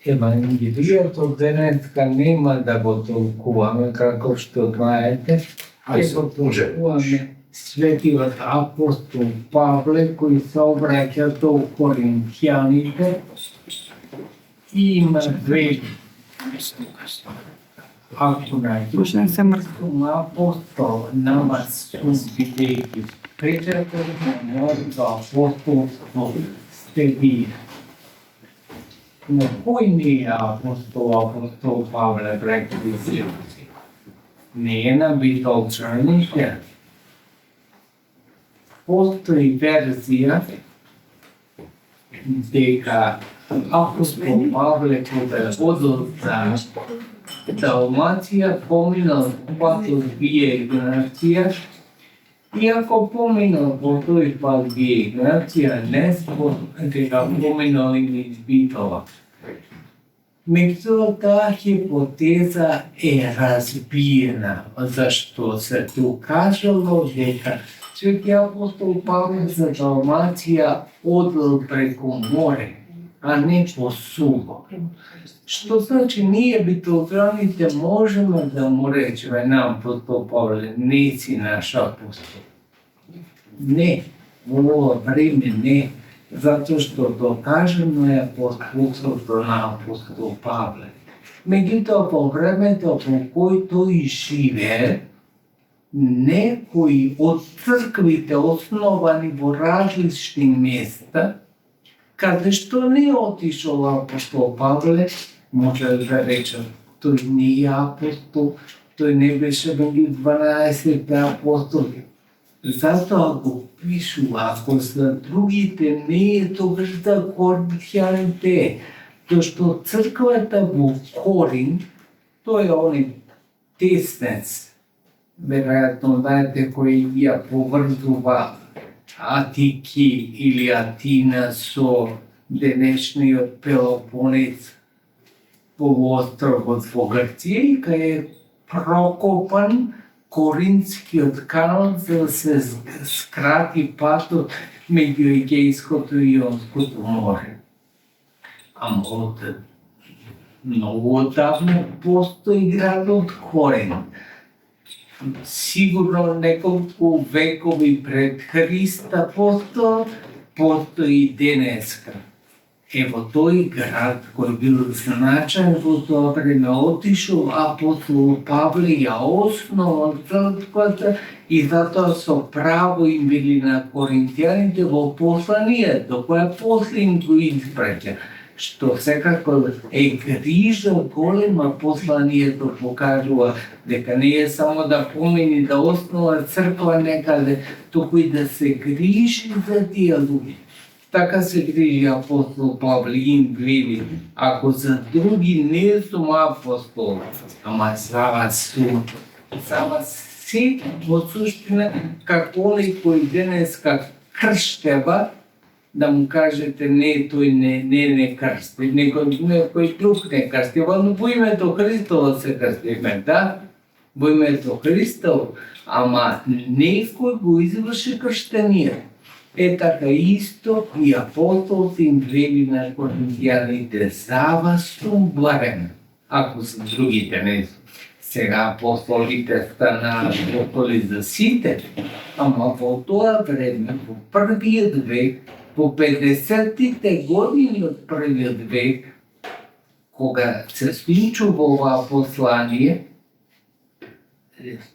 Евангелието денеска нема да го толкуваме како што знаете. Го толкуваме светиот апостол Павле кој се обраќа до Коринќаните и има две ако најдушен апостол нама сум бидејќи печатот на моето апостолство сте вие. Но кој не е апостол Павле прекли? Не е на битолчаните. Постои верзија дека апостол Павле кога одел за Далмација поминал патот вие Игнација, иако поминал во тој пат вие Игнација, не дека поминал и низ Битола. Меѓутоа, таа хипотеза е разбиена, зашто се докажало дека свети апостол Павле за Далмација одел преку море, а не по суво. Што значи ние битолчаните можеме да му речеме на апостол Павле, не си наш апостол. Не, во ова време не, затоа што докажено е апостолството на апостол Павле. Меѓутоа, по времето во кој тој живее, некои од црквите основани во различни места, каде што не отишол апостол Павле, може да речем, тој не е апостол, тој не беше меѓу 12 апостоли. Затоа го пишува, ако за другите не е тогаш за Коринќаните, тоа што црквата во Корин, тој е оној теснец, веројатно знаете кој ја поврзува Атики или Атина со денешниот Пелопонец полуостровот во Грција и кај е прокопан Коринскиот канал за да се скрати патот меѓу Егејското и Јонското море. Ама од многу одавно постои градот Корин. Сигурно неколку векови пред Христа постои и денеска. Ево тој град кој бил значаен во тоа време отишол апостол Павле ја основал црквата и затоа со право им вели на коринќаните во посланието која после им го испраќа. Што секако е грижа голема посланието покажува дека не е само да помени да основа црква некаде, туку и да се грижи за тие луѓе. Така се грижи апостол Павле им вели, ако за други не сум апостол, ама за вас сум. За вас си во суштина како оној кој денеска крштева, да му кажете не, тој не крсти, некој друг не крстива, но во името Христово се крстиме, да? Во името Христово, ама некој го изврши крштенијата. Е така исто и апостолите им вели на коринќаните, за вас сум блажен, ако за другите не сум. Сега апостолите стана апостоли за сите, ама во тоа време, во првиот век, по 50-тите години од првиот век, кога се случува ова послание,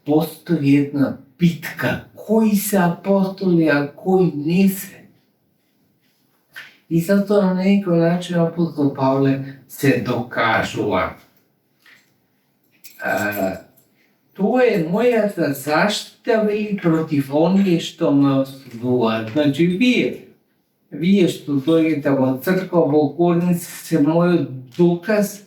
постои една битка. Кои се апостоли, а кои не се? И затоа на некој начин апостол Павле се докажува. Тоа е мојата заштита вели против оние што ме осудуваат. Значи вие што дојдете во црква во Корин се мојот доказ,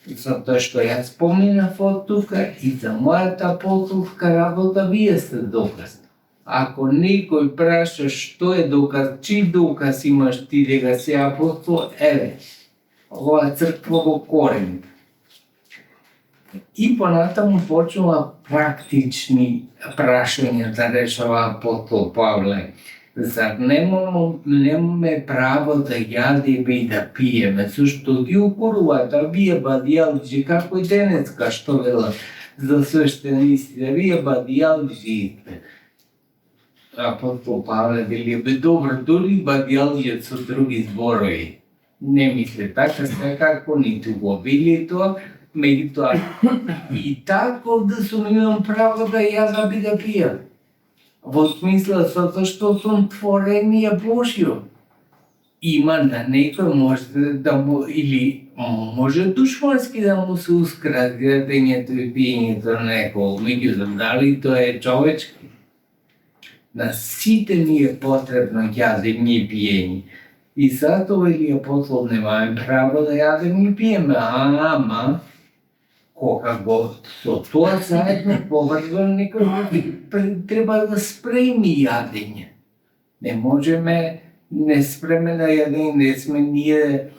затоа што јас споминав од тука и за мојата апостолска работа вие сте доказ. Ако некој праша што е доказ, чиј доказ имаш ти дека си апостол, еве, ова црква во Корин. И понатаму почнува практични прашања да решава апостол Павле. Зар немаме право да јадеме и да пиеме, зашто ги укоруваат, а вие бадијалџи, како и денеска што велат за свештениците, вие бадијалџи. Апостол Павле вели, добро, дури бадијалџи со други зборови. Не мисле така секако, ниту го вели тоа, меѓутоа и тако да сум имам право да јадам и да пијам. Во смисла затоа што сум творение Божјо. Има на некој може да му, или може душмански да му се ускрати јадењето и пиењето на некој, меѓутоа дали тоа е човечки? На сите ни е потребно јадење и пиење. И затоа вели апостол, немаме право да јадеме и пиеме, ама кога го со тоа заедно поврзано некој треба да спреми јадење. Не можеме неспремена јадење, не сме ние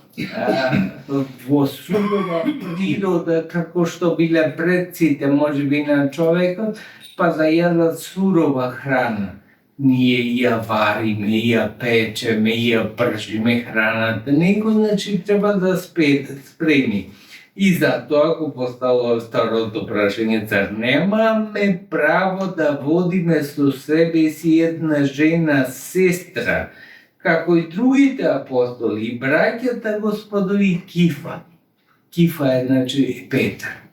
во сурова природа како што биле предците можеби на човекот, па да јадат сурова храна. Ние ја вариме, ја печеме, ја пржиме храната. Некој значи треба да спреми. И затоа го поставува второто прашање, зар немаме право да водиме со себе си една жена сестра, како и другите апостоли, браќата Господови Кифа. Кифа е значи Петар.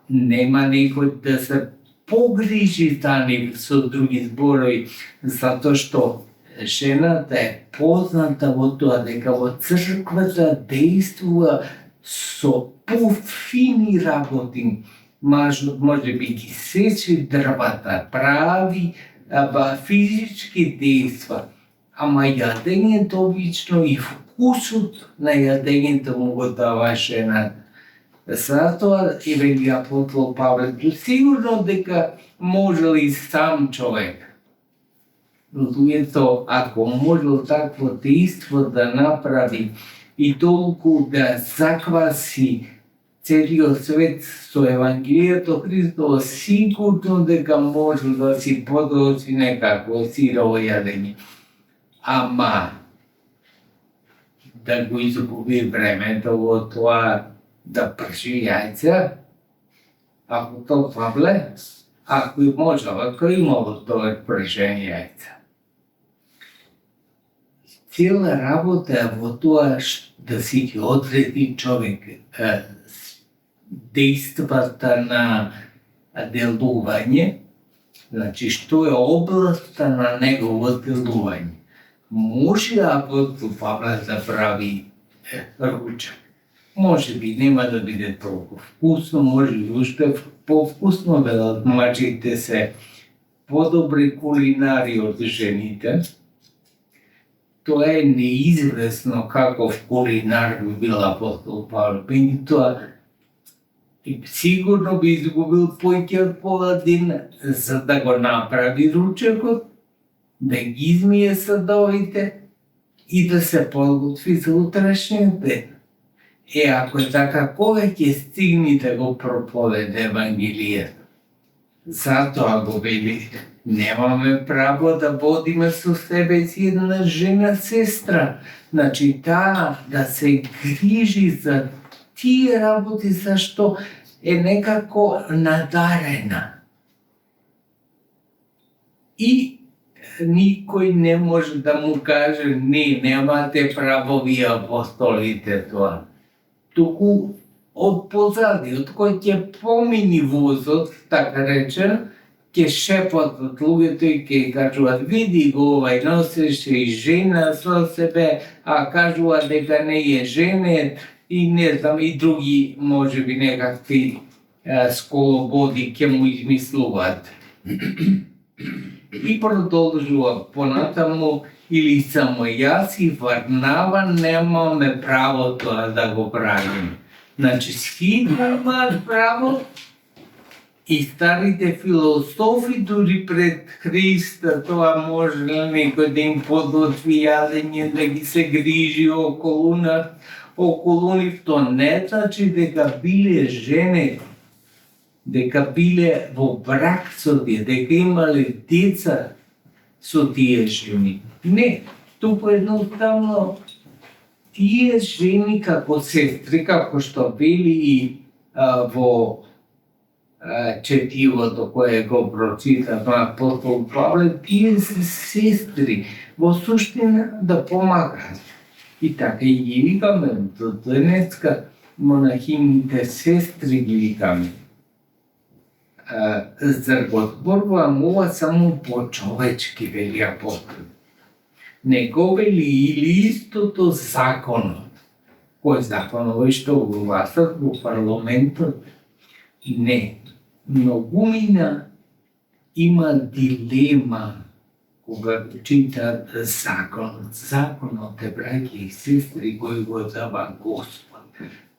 Нема некој да се погрижи за нив со други зборови, затоа што жената е позната во тоа дека во црквата действува со пофини работи. Мажот може би ги сечи дрвата, прави физички действа, ама јадењето обично и вкусот на јадењето му го дава жената. Затоа и вели апостол Павле, сигурно дека можел и сам човек. Луѓето, ако можел такво действо да направи и толку да закваси целиот свет со Евангелието Христово, сигурно дека може да си подготви некакво сирово јадење. Ама да го изгуби времето во тоа да пржи јајца, ако тоа Павле, ако и можел, ако имало тоа пржени јајца. Цела работа е во тоа да си ги одреди човек действата на делување, значи што е областа на негово делување. Може апостол Павле да прави ручак. Може би нема да биде толку вкусно, може би уште повкусно, велат мажите се подобри кулинари од жените. Тоа е неизвестно каков кулинар би бил апостол Павле, меѓутоа сигурно би изгубил поеќе од пола ден за да го направи ручекот, да ги измие садовите и да се подготви за утрешниот ден. Ако е така, кога ќе стигне да го проповеде Евангелието? Затоа го вели, немаме право да водиме со себе си една жена сестра. Значи таа да се грижи за тие работи зашто е некако надарена. И никој не може да му каже, не, немате право вие апостолите тоа. Туку од позади, од кој ќе помини возот, така речен, ќе шепотат луѓето и ќе кажуваат, види го овај носеше и жена со себе, а кажуваат дека не е женет и не знам и други можеби некакви сколободи ќе му измислуваат. И продолжува понатаму, или само јас и Варнава немаме право тоа да го правиме. Значи, сите имаат право и старите философи дури пред Христа, тоа може некој да им подготви јадење, да ги се грижи околу нив, тоа не значи дека биле жени, дека биле во брак со тие, дека имале деца со тие жени. Не, туку едноставно тие жени како сестри, како што вели и во четивото кое го прочитав на апостол Павле, тие се сестри, во суштина да помагаат. И така и ги викаме до денеска монахините сестри ги викаме. Зар го зборувам ова само по човечки, вели апостол. Не го вели или истото законот. Кој законот што го гласат во парламентот? Не. Многумина има дилема кога читаат законот. Законот е, браќи и сестри, кој го дава Господ.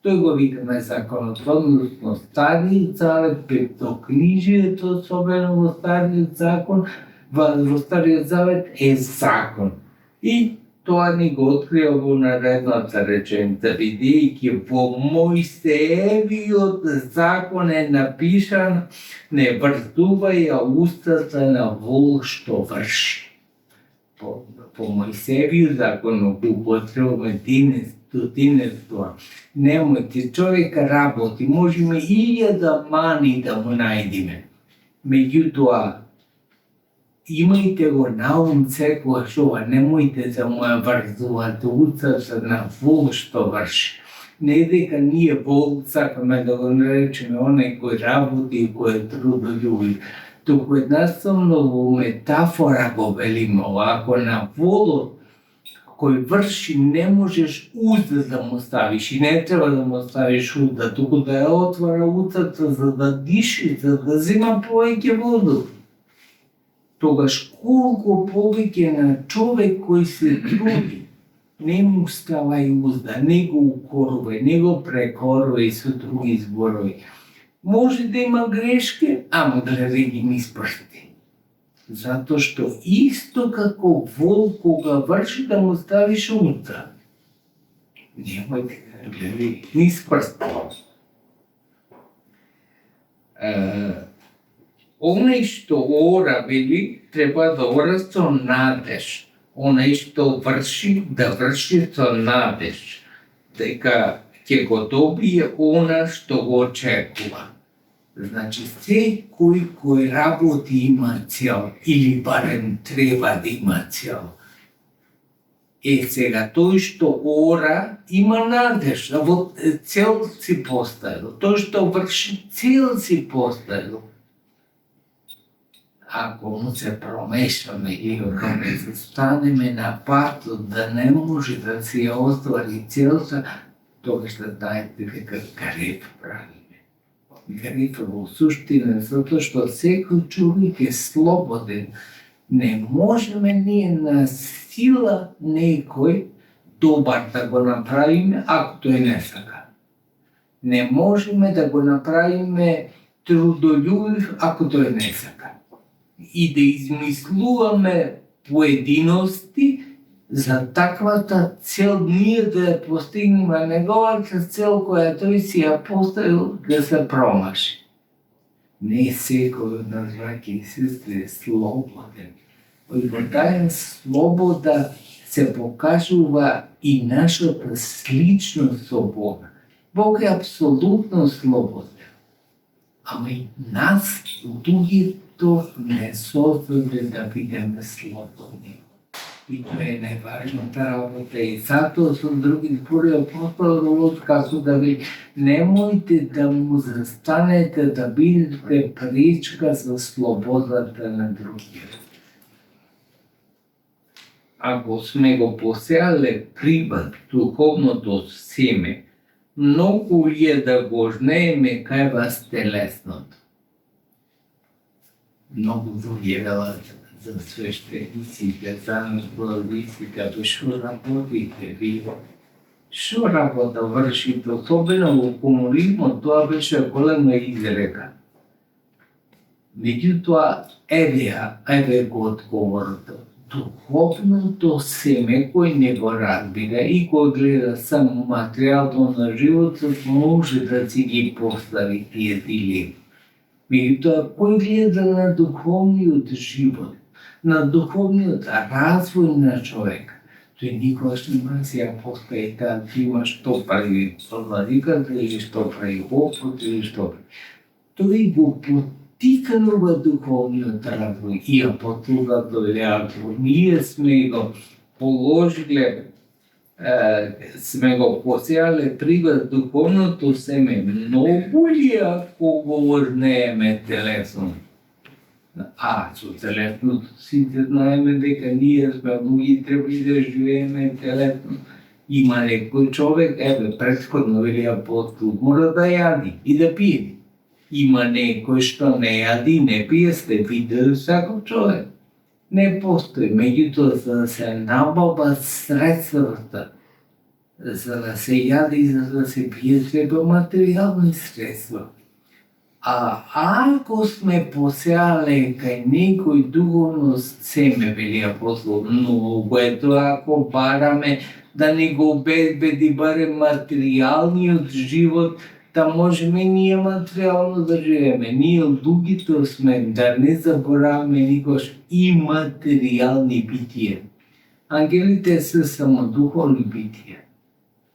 Тој го викаме законот, односно Стариот завет, Петокнижието, особено во Стариот закон, во Стариот завет е закон. И тоа ни го открива во наредната реченица, бидејќи во Мојсеевиот закон е напишан: не врзувај ја устата на вол што врши. По Мојсеевиот закон го употребуваме до денес тоа. Немојте, човека работи, можеме 1000 мани да му најдеме. Меѓутоа, имајте го на ум секогаш ова, немојте да му ја врзувате устата на вол што врши. Не дека ние вол сакаме да го наречеме оној кој работи и кој е трудолюбив, туку едноставно во метафора го велиме ова. Ако на волот кој врши не можеш узда да му ставиш и не треба да му ставиш узда, туку да ја отвара устата за да диши, за да зема повеќе воду. Тогаш колку повеќе на човек кој се труди, не му ставај узда, не го укорувај, не го прекорувај со други зборови. Може да има грешки, ама гледај ги низ прсти. Затоа што исто како вол кога врши да му ставиш узда, немој да гледај низ прсти. Оној што ора, вели, треба да ора со надеж. Оној што врши, да врши со надеж, дека ќе го добие она што го очекува. Значи, секој кој работи има цел, или барем треба да има цел. Сега, тој што ора има надеж, цел си поставил. Тој што врши, цел си поставил. Ако му се промешаме или ако не застанеме на патот да не може да си ја оствари целта, тогаш ще знаете дека греф правиме. Греф во суштина, затоа што секој човек е слободен. Не можеме ние на сила некој добар да го направиме, ако тој не сака. Не можеме да го направиме трудолюбив, ако тој не сака. И да измислуваме поединости за таквата цел ние да ја постигнеме, а неговата цел која тој си ја поставил да се промаши. Не секој од нас, браќи и сестри, е слободен. И во таа слобода се покажува и нашата сличност со Бога. Бог е апсолутно слободен. Ама и нас, луѓето, не создаде да бидеме слободни. И тоа е најважната работа. И затоа со други збори апостолот кажува да немојте да му застанете да бидете пречка за слободата на другиот. Ако сме го посеале прибат духовното семе, многу ли е да го жнееме кај вас телесното? Многу други велат за свештениците, за наславиците, што работите ви? Што работа вршите? Особено во комунизмот тоа беше голема изрека. Меѓутоа, еве го одговорот. Духовното семе кој не го разбира и кој гледа само материјално на животот, може да си ги постави тие дилеми. Меѓутоа, кој гледа на духовниот живот, на духовниот развој на човек. Тој никогаш нема се ја поспета има што прави владиката или што прави Господ или што. Тој го потикнува духовниот развој и апостолот дојде, ние сме го положиле, сме го посеале прива духовното семе, многу ли ако го врнееме телесно? Со телесното сите знаеме дека ние сме луѓе, треба да живееме телесно. Има некој човек, претходно вели апостол, мора да јади и да пие. Има некој што не јади, не пие, сте видели всаков човек. Не постои, меѓутоа за да се набава средствата, за да се јади и за да се пие, треба материјални средства. А ако сме посеале кај некој духовно семе, вели апостол, многу е тоа ако бараме да ни го обезбеди барем материјалниот живот, да можеме ние материјално да живееме. Ние луѓето сме, да не забораваме никош, и материјални битија. Ангелите се само духовни битија.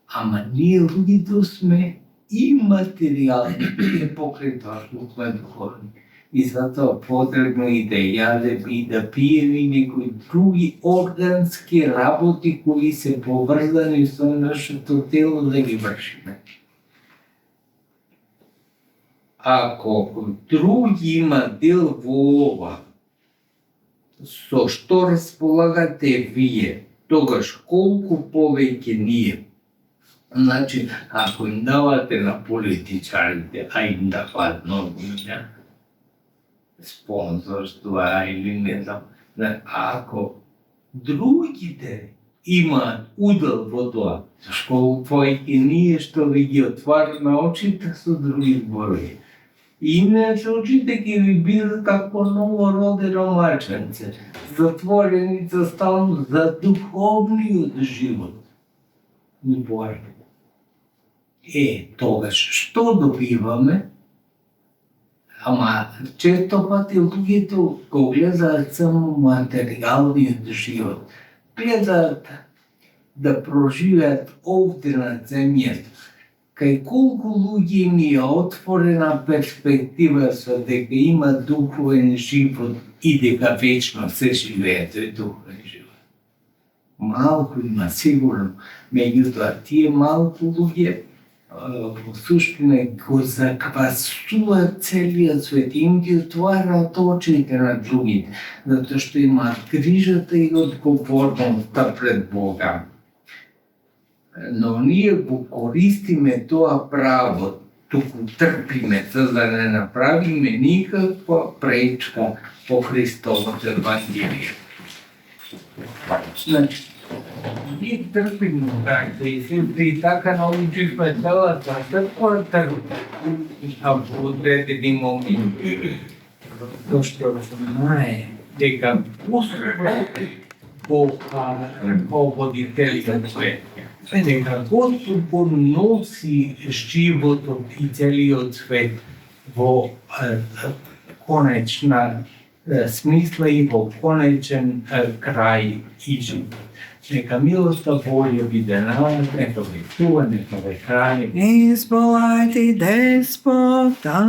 Ама ние луѓето сме и материјални битија покрај тоа што сме духовни. И затоа потребно и да јадеме и да пиеме и некои други органски работи кои се поврзани со нашето тело да ги вршиме. Ако други има дел во ова, со што располагате вие, тогаш колку повеќе ние. Значи, ако им давате на политичарите, а им дават новина, спонзорства или не знам, ако другите имаат удел во тоа, зашто повеќе ние што ви ги отвараме очите со други зборови. Иначе очите ќе ви бидат како новородено маченце, затворени за стално за духовниот живот. Уборно. Тогаш што добиваме? Ама често пати луѓето го гледаат само материјалниот живот. Гледаат да проживеат овде на земјата. Кај колку луѓе им е отворена перспектива со дека има духовен живот и дека вечно се живее тој духовен живот. Малку има сигурно, меѓутоа тие малку луѓе во суштина го заквасуваат целиот свет, им ги отвараат очите на другите, затоа што имаат грижата и одговорноста пред Бога. Но ние го користиме тоа право, туку трпиме, за да не направиме никаква пречка по Христовото Евангелие. Значи, ние трпиме така и така научивме целата црква трпи. А во одредени моменти, тоа што знае дека Бог руководи целиот свет. Дека Господ го носи животот и целиот свет во конечна смисла и во конечен крај и живот. Нека милоста Божја биде на нас, нека ве чува, нека ве храни. Исполайте Деспота.